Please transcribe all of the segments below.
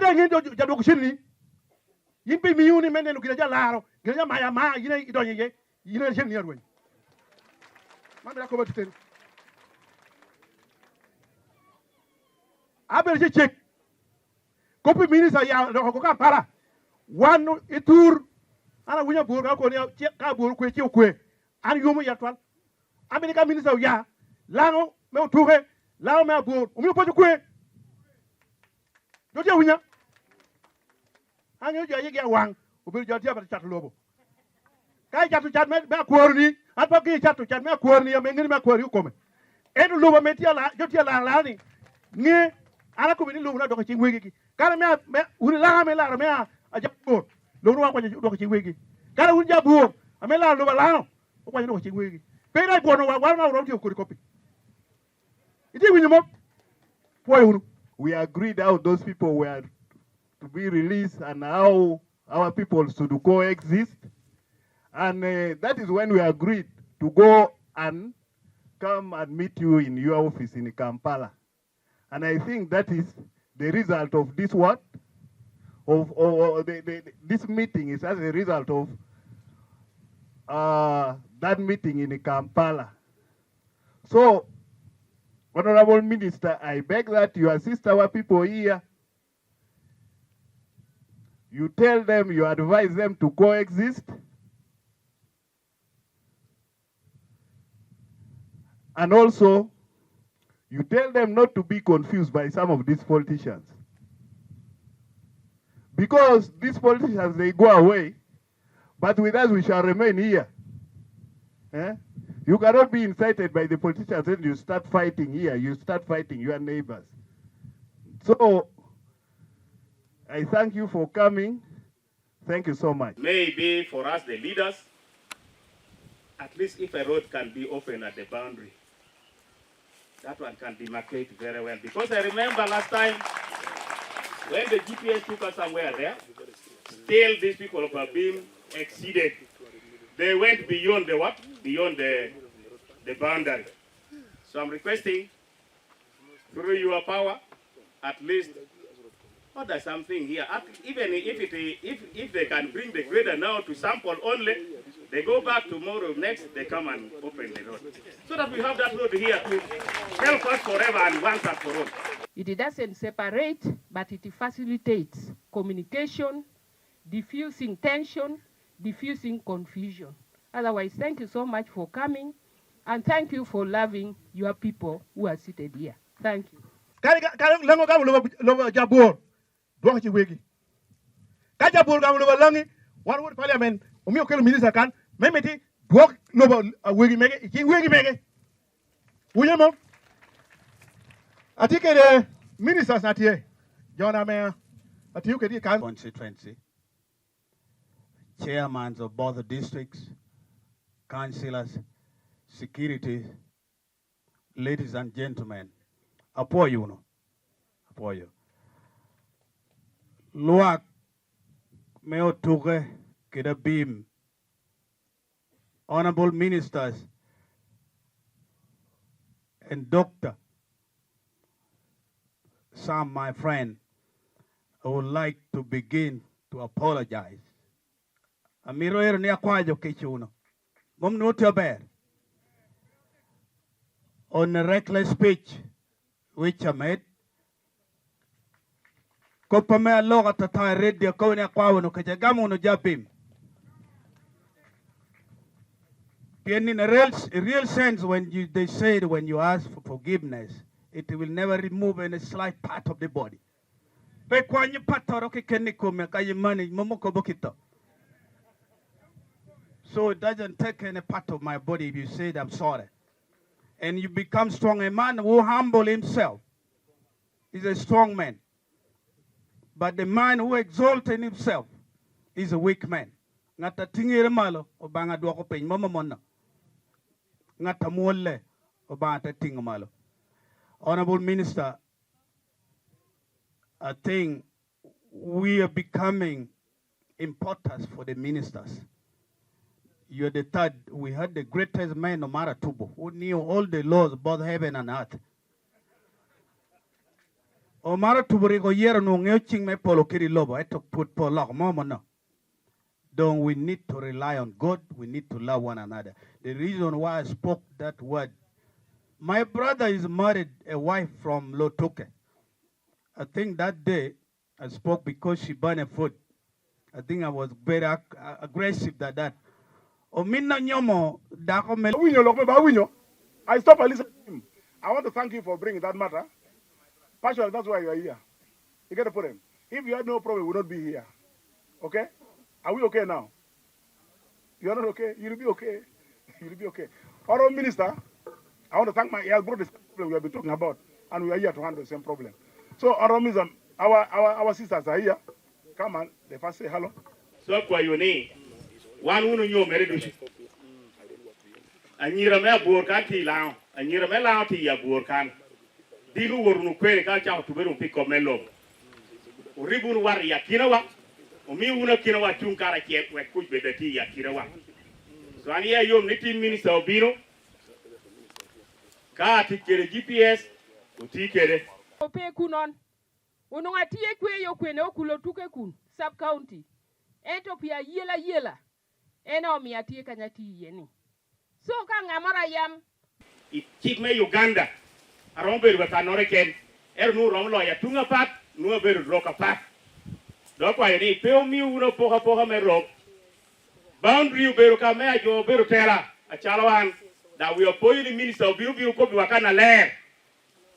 Ada ngindo jado kushini. Yimpi miuni mende no kinaja laro. Kinaja maya ma yine idonye yine shini yarwe. Manda ko batuten. Abel check. Kopi minister ya ko ka para. One itur ana wunya bur ka ko ni ka bur ko ci ko an yumu yatwal. America minister ya lango me tuke lango me bur umi po ko. Do je wunya. Anyo je yege wang obi jo tie ba chat lobo. Kai chatu chat me ko ni an pa ki chatu chat me ko ni me ngini me ko ri ko me. Edu lobo me tie la jo tie la ni. Ni ala ko ni lobo na do ko ci wegi. Kala me uri la me la me a jabur lo no ko do ko ci wegi kala uri jabur ame la lo la ko do ko ci wegi pe dai bono wa na ro ti ko copy iti wi mo po we agreed how those people were to be released and how our people should coexist, and that is when we agreed to go and come and meet you in your office in Kampala. And I think that is the result of this what? This meeting is as a result of that meeting in Kampala. So, Honorable Minister, I beg that you assist our people here. You tell them, you advise them to coexist. And also, you tell them not to be confused by some of these politicians. Because these politicians, they go away, but with us we shall remain here. You cannot be incited by the politicians and you start fighting here, you start fighting your neighbors. So, I thank you for coming. Thank you so much. Maybe for us, the leaders, at least if a road can be open at the boundary, that one can demarcate very well. Because I remember last time, when the GPS took us somewhere there, still these people were being exceeded. They went beyond the what? Beyond the boundary. So I'm requesting, through your power, at least order something here. Even if they can bring the grader now to sample only, they go back tomorrow, next they come and open the road. So that we have that road here to help us forever and once and for all. It doesn't separate, but it facilitates communication, diffusing tension, diffusing confusion. Otherwise, thank you so much for coming, and thank you for loving your people who are seated here. Thank you. Parliament, minister kan, memeti dwok lobo wegi mege, iki wegi mege. Uyemo. Atike the ministers not here. John Mayor, Atiuke di kan constituency, chairmans of both the districts, councillors, security, ladies and gentlemen, apoyo no, apoyo. Luak meo tuge kida beam. Honorable ministers and doctor, Sam, my friend, I would like to begin to apologize. Amiro er ni akwajo kichuno. Mom no bad on a reckless speech which I made. Kopame loga tata radio ko ni akwawo no kajagamu no japim. In a real sense, when they said when you ask for forgiveness, it will never remove any slight part of the body. So it doesn't take any part of my body if you say I'm sorry. And you become strong. A man who humble himself is a strong man. But the man who exalts himself is a weak man. Ngata tingire malo obanga dwako peny mama mona. Ngata muole obanga tinga malo. Honorable Minister, I think we are becoming importers for the ministers. You're the third. We had the greatest man, Omara Tubo, who knew all the laws, both heaven and earth. Omara tuburi go yero no ngeching me polo kiri lobo. I took put polo mama no. Don't we need to rely on God? We need to love one another. The reason why I spoke that word, my brother is married a wife from Lotoke. I think that day I spoke because she burned a food. I think I was very aggressive than that. Omina nyomo dako mel. I stop and listen to him. I want to thank you for bringing that matter. Partially, that's why you are here. You get the point. If you had no problem, we would not be here. Okay? Are we okay now? You are not okay? You'll be okay. You'll be okay. Our minister, I want to thank he has brought this problem we have been talking about, and we are here to handle the same problem. So, our minister, our sisters are here. Come on, they first say hello. So, kwa yoni, one unu nyo meridushi. Anyira me burkan ti lao, anyira me lao ti ya burkan. Dilu worunu kwere ka cha tuberu piko melo. Uribunu war ya kinawa. Umi una kinawa chunkara kiet we kuj bedati ya kinawa. So ani ya yom niti minister obino. Ka tikere GPS utikere. Ope kunon. Unonga tie kwe yo kwene okulo tuke kun sub county. Eto pia yela. Ena omi atie kanyati yeni. So ka ngamara yam. Chik me Uganda. Arombe bata noreken. Nu romlo ya tunga pat. Nu beru roka pat. Dokwa yeni peo mi uno poka me rok. Boundary beru ka me ajo beru tera. Achalawan. That we appoint the minister of biru ko biwakana ler.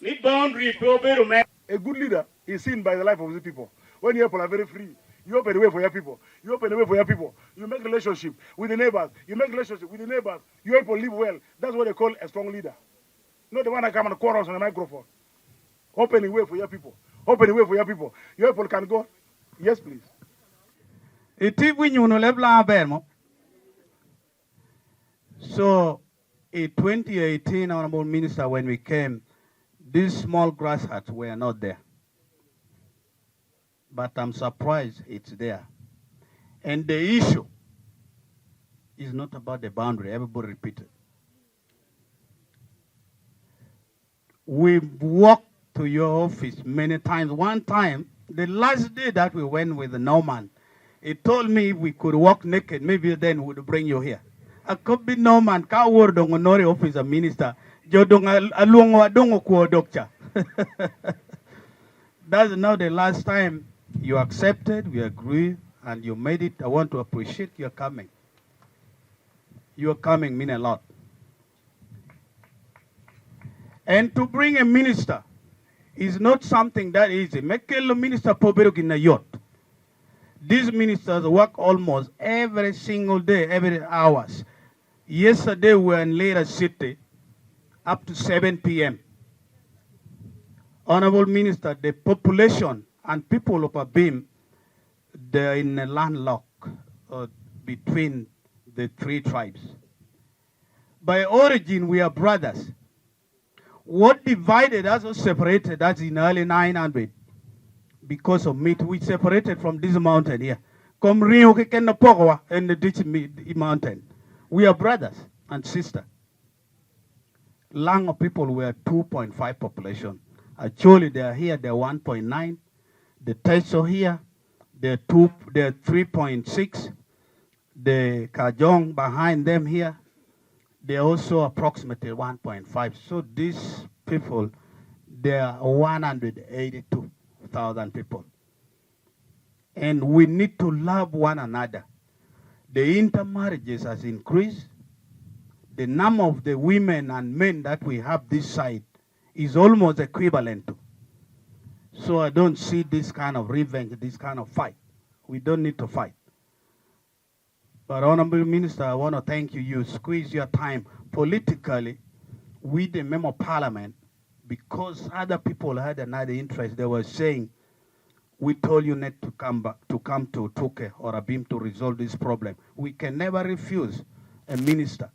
Ni boundary peo beru me. A good leader is seen by the life of the people. When your people are very free, you open the way for your people. You open the way for your people. You make relationship with the neighbors. You make relationship with the neighbors. Your people live well. That's what they call a strong leader. Not the one that come and quarrels on the microphone. Open the way for your people. Open the way for your people. Your people can go. Yes, please. So, in 2018, Honorable Minister, when we came, these small grass huts were not there. But I'm surprised it's there. And the issue is not about the boundary. Everybody repeated. We've walked to your office many times. One time, the last day that we went with the Norman, he told me if we could walk naked, maybe then we'd bring you here. I could be Norman, ka word on honore office of minister. That's now the last time you accepted, we agree, and you made it. I want to appreciate your coming. Your coming mean a lot. And to bring a minister is not something that easy. Make a minister poberuk in a yacht. These ministers work almost every single day, every hours. Yesterday we were in Lera City up to 7 p.m. Honorable Minister, the population and people of Abim, they're in a landlock between the three tribes. By origin, we are brothers. What divided us or separated us in early 900 because of meat, we separated from this mountain here. Come Rio and the ditch mountain. We are brothers and sisters. Lang of people were 2.5 population. Actually, they are here, they're 1.9. The Teso here, they're 3.6. The Kajong behind them here, they're also approximately 1.5. So these people, they are 182,000 people. And we need to love one another. The intermarriages has increased. The number of the women and men that we have this side is almost equivalent to. So I don't see this kind of revenge, this kind of fight. We don't need to fight. But Honorable Minister, I want to thank you. You squeeze your time politically with the member of parliament because other people had another interest. They were saying, we told you not to come back, to come to Ttaka or Abim to resolve this problem. We can never refuse a minister.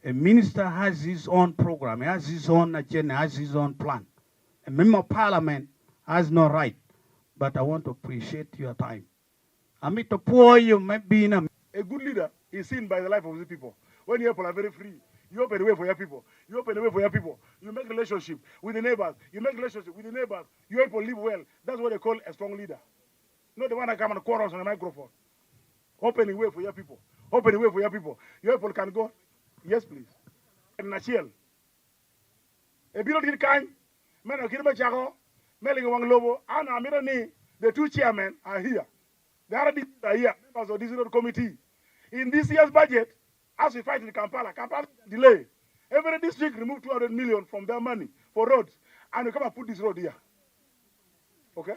A minister has his own program, he has his own agenda, has his own plan. A member of parliament has no right. But I want to appreciate your time. I mean to pour you maybe in a good leader is seen by the life of the people. When your people are very free, You open the way for your people. You open the way for your people. You make relationship with the neighbors. You make relationship with the neighbors. Your people live well. That's what they call a strong leader. Not the one that come and quarrels on a microphone. Open the way for your people. Open the way for your people. Your people can go. Yes, please. And Nachiel. A bit of kind. Men of Kirba Chago. Meling Wang Lobo. And Amirani. The two chairmen are here. The other are here. Members of this committee. In this year's budget, as we fight in Kampala delay. Every district remove 200 million from their money for roads. And we come and put this road here. Okay?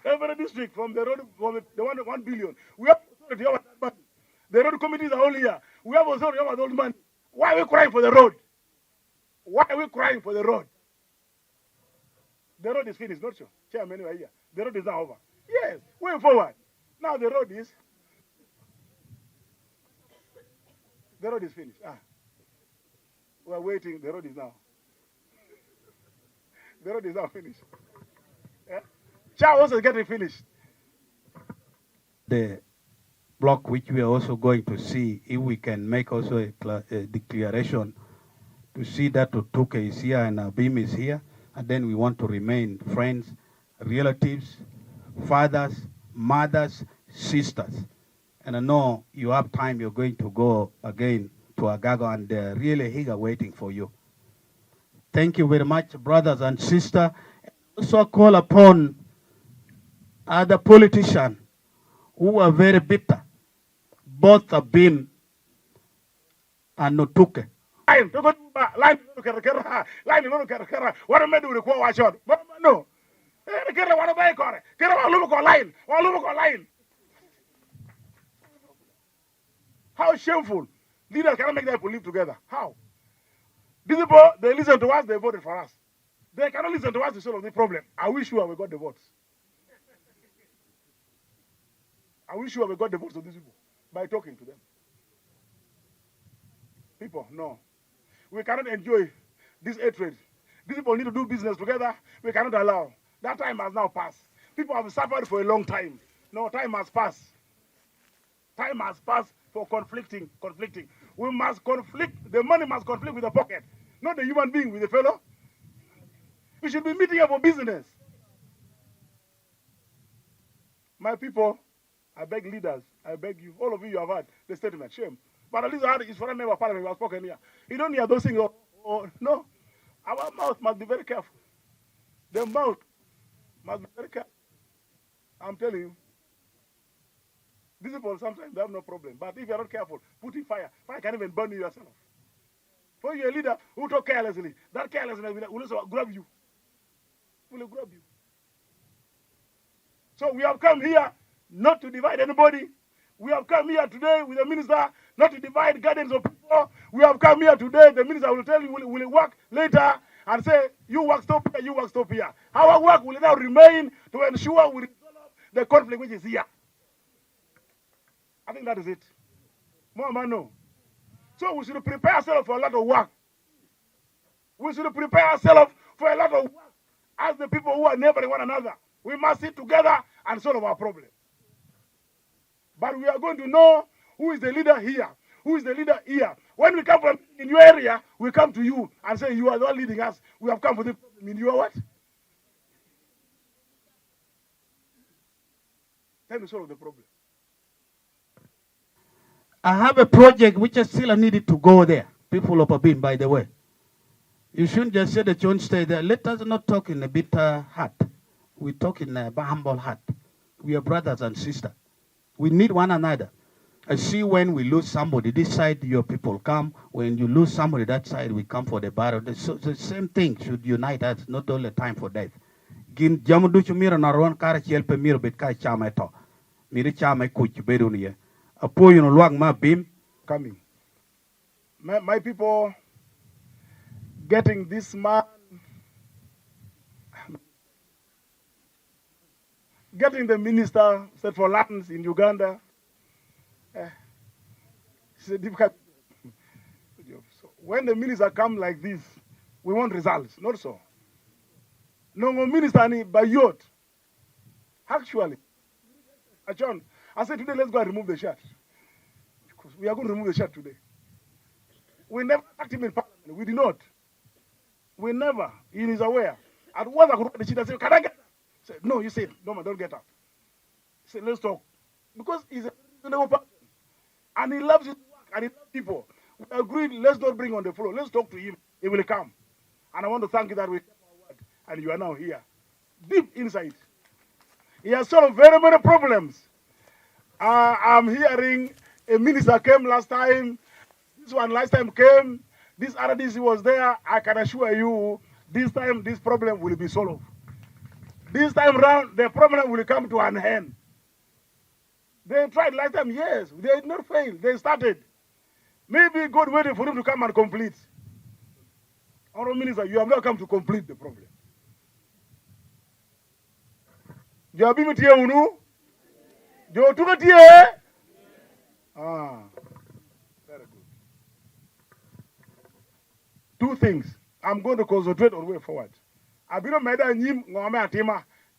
Every district from the road, from the 1 billion. We have authority over that money. The road committees are all here. We have authority over those money. Why are we crying for the road? Why are we crying for the road? The road is finished, not sure. Chairman, you are here. The road is now over. Yes, way forward. Now the road is finished. We are waiting. The road is now. The road is now finished. Yeah? Chow also is getting finished. The block which we are also going to see, if we can make also a declaration to see that Ttaka is here and Abim is here, and then we want to remain friends, relatives, fathers, mothers, sisters. And I know you have time, you're going to go again to Agago, and they're really here waiting for you. Thank you very much, brothers and sisters. Also call upon other politicians who are very bitter, both Abim and Ttaka. Line, what am I doing with watch out? No. Line. How shameful. Leaders cannot make their people live together. How? These people, they listen to us, they voted for us. They cannot listen to us to solve the problem. I wish you we got the votes. I wish you we got the votes of these people by talking to them. People, no. We cannot enjoy this hatred. These people need to do business together. We cannot allow. That time has now passed. People have suffered for a long time. No, time has passed. Time has passed for conflicting. We must conflict. The money must conflict with the pocket, not the human being with the fellow. We should be meeting here for business. My people, I beg leaders, I beg you, all of you have heard the statement. Shame. But at least I heard his foreign member of parliament was spoken here. You don't hear those things. No. Our mouth must be very careful. The mouth must be very careful. I'm telling you. These people sometimes they have no problem. But if you're not careful, put in fire. Fire can even burn you yourself. For you're a leader who talk carelessly, that carelessness will also grab you. Will grab you. So we have come here not to divide anybody. We have come here today with the minister not to divide gardens of people. We have come here today. The minister will tell you, will work later and say, you work, stop here, you work, stop here. Our work will now remain to ensure we resolve the conflict which is here. I think that is it. More man, no. So we should prepare ourselves for a lot of work. We should prepare ourselves for a lot of work as the people who are neighboring one another. We must sit together and solve our problem. But we are going to know who is the leader here, who is the leader here. When we come from in your area, we come to you and say, you are the one leading us. We have come for the problem. In your what? Tell me solve the problem. I have a project which is still needed to go there. People of Abim, by the way. You shouldn't just say that you won't stay there. Let us not talk in a bitter heart. We talk in a humble heart. We are brothers and sisters. We need one another. I see when we lose somebody, this side your people come. When you lose somebody, that side we come for the battle. So the same thing should unite us, not only time for death. Gin jamudu mira naron kara chelpe mira bet kai chama to. Mira chama kuch bedunia. Apo you luang ma bim coming. My people getting this man, getting the minister set for lands in Uganda. It's a difficult job. So when the minister come like this, we want results, not so. No minister ni bayot. Actually, John, I said today let's go and remove the shirt. We are going to remove the shirt today. We never attacked him in parliament. We did not. We never. He is aware. At once I could the sheet and say, can I get up? I said, no, you said, no, man, don't get up. He said, let's talk. Because he's a reasonable person. And he loves his work and he loves people. We agreed, let's not bring on the floor. Let's talk to him. He will come. And I want to thank you that we kept our word. And you are now here. Deep inside. He has solved very many problems. I'm hearing a minister came last time. This one last time came. This RDC was there. I can assure you, this time this problem will be solved. This time round, the problem will come to an end. They tried last time, yes. They did not fail. They started. Maybe God waited for him to come and complete. Honorable Minister, you have not come to complete the problem. You have been here, Unu? You took it here? Ah, very good. Two things. I'm going to concentrate on the way forward.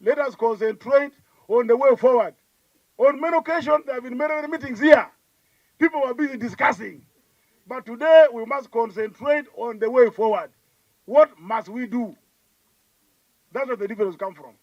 Let us concentrate on the way forward. On many occasions, there have been many meetings here. People were busy discussing. But today, we must concentrate on the way forward. What must we do? That's where the difference comes from.